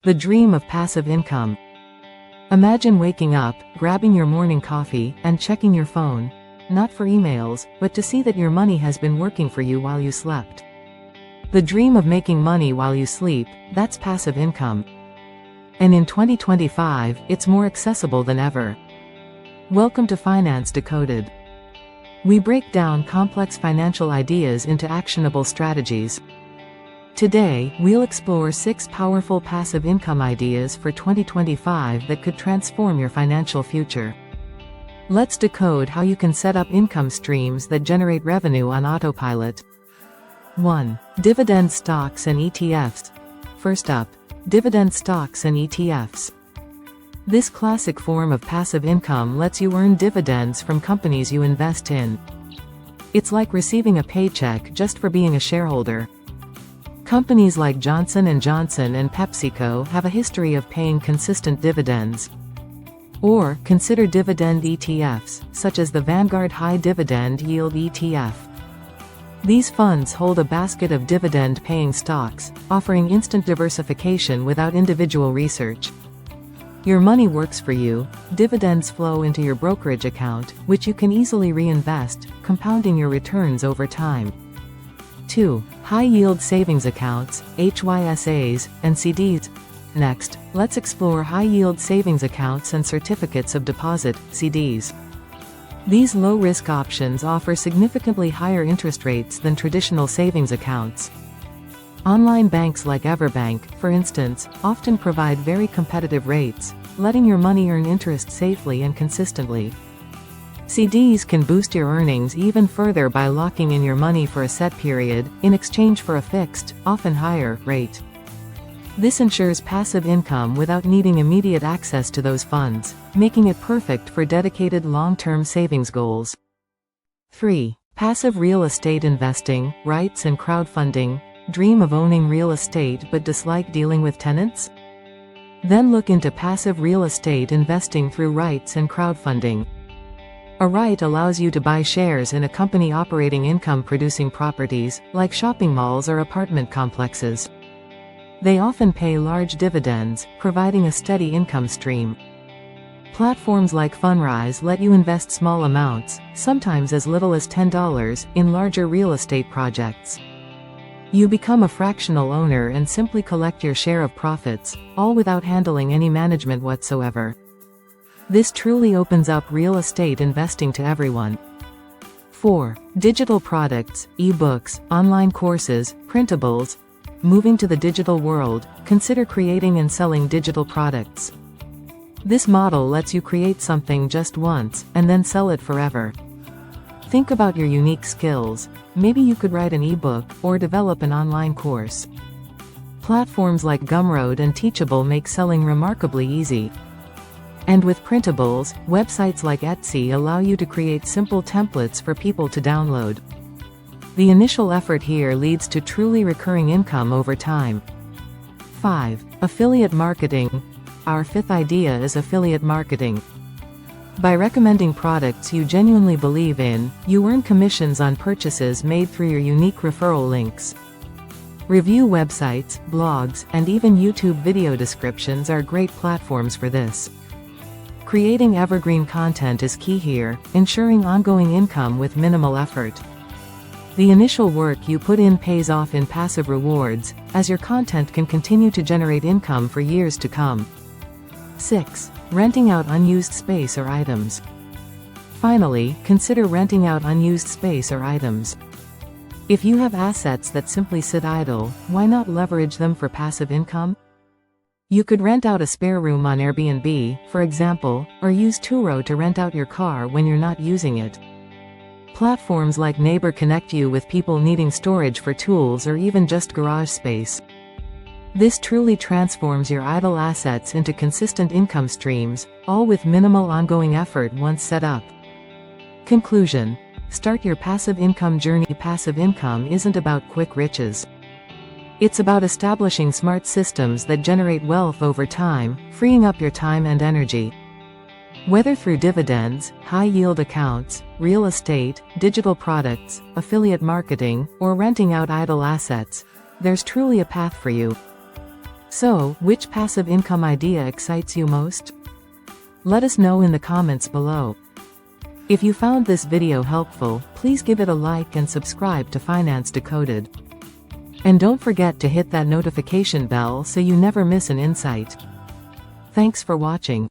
The dream of passive income. Imagine waking up, grabbing your morning coffee, and checking your phone. Not for emails, but to see that your money has been working for you while you slept. The dream of making money while you sleep, that's passive income. And in 2025, it's more accessible than ever. Welcome to Finance Decoded. We break down complex financial ideas into actionable strategies. Today, we'll explore 6 powerful passive income ideas for 2025 that could transform your financial future. Let's decode how you can set up income streams that generate revenue on autopilot. 1. Dividend stocks and ETFs. First up, dividend stocks and ETFs. This classic form of passive income lets you earn dividends from companies you invest in. It's like receiving a paycheck just for being a shareholder. Companies like Johnson & Johnson and PepsiCo have a history of paying consistent dividends. Or, consider dividend ETFs, such as the Vanguard High Dividend Yield ETF. These funds hold a basket of dividend-paying stocks, offering instant diversification without individual research. Your money works for you, dividends flow into your brokerage account, which you can easily reinvest, compounding your returns over time. 2. High-yield savings accounts, HYSAs, and CDs. Next, let's explore high-yield savings accounts and certificates of deposit, CDs. These low-risk options offer significantly higher interest rates than traditional savings accounts. Online banks like Everbank, for instance, often provide very competitive rates, letting your money earn interest safely and consistently. CDs can boost your earnings even further by locking in your money for a set period, in exchange for a fixed, often higher, rate. This ensures passive income without needing immediate access to those funds, making it perfect for dedicated long-term savings goals. 3. Passive real estate investing, REITs and crowdfunding. Dream of owning real estate but dislike dealing with tenants? Then look into passive real estate investing through REITs and crowdfunding. A REIT allows you to buy shares in a company operating income-producing properties, like shopping malls or apartment complexes. They often pay large dividends, providing a steady income stream. Platforms like Fundrise let you invest small amounts, sometimes as little as $10, in larger real estate projects. You become a fractional owner and simply collect your share of profits, all without handling any management whatsoever. This truly opens up real estate investing to everyone. 4. Digital products, e-books, online courses, printables. Moving to the digital world, consider creating and selling digital products. This model lets you create something just once, and then sell it forever. Think about your unique skills. Maybe you could write an e-book, or develop an online course. Platforms like Gumroad and Teachable make selling remarkably easy. And with printables, websites like Etsy allow you to create simple templates for people to download. The initial effort here leads to truly recurring income over time. 5. Affiliate marketing. Our 5th idea is affiliate marketing. By recommending products you genuinely believe in, you earn commissions on purchases made through your unique referral links. Review websites, blogs, and even YouTube video descriptions are great platforms for this. Creating evergreen content is key here, ensuring ongoing income with minimal effort. The initial work you put in pays off in passive rewards, as your content can continue to generate income for years to come. 6. Renting out unused space or items. Finally, consider renting out unused space or items. If you have assets that simply sit idle, why not leverage them for passive income? You could rent out a spare room on Airbnb, for example, or use Turo to rent out your car when you're not using it. Platforms like Neighbor connect you with people needing storage for tools or even just garage space. This truly transforms your idle assets into consistent income streams, all with minimal ongoing effort once set up. Conclusion. Start your passive income journey. Passive income isn't about quick riches. It's about establishing smart systems that generate wealth over time, freeing up your time and energy. Whether through dividends, high-yield accounts, real estate, digital products, affiliate marketing, or renting out idle assets, there's truly a path for you. So, which passive income idea excites you most? Let us know in the comments below. If you found this video helpful, please give it a like and subscribe to Finance Decoded. And don't forget to hit that notification bell so you never miss an insight. Thanks for watching.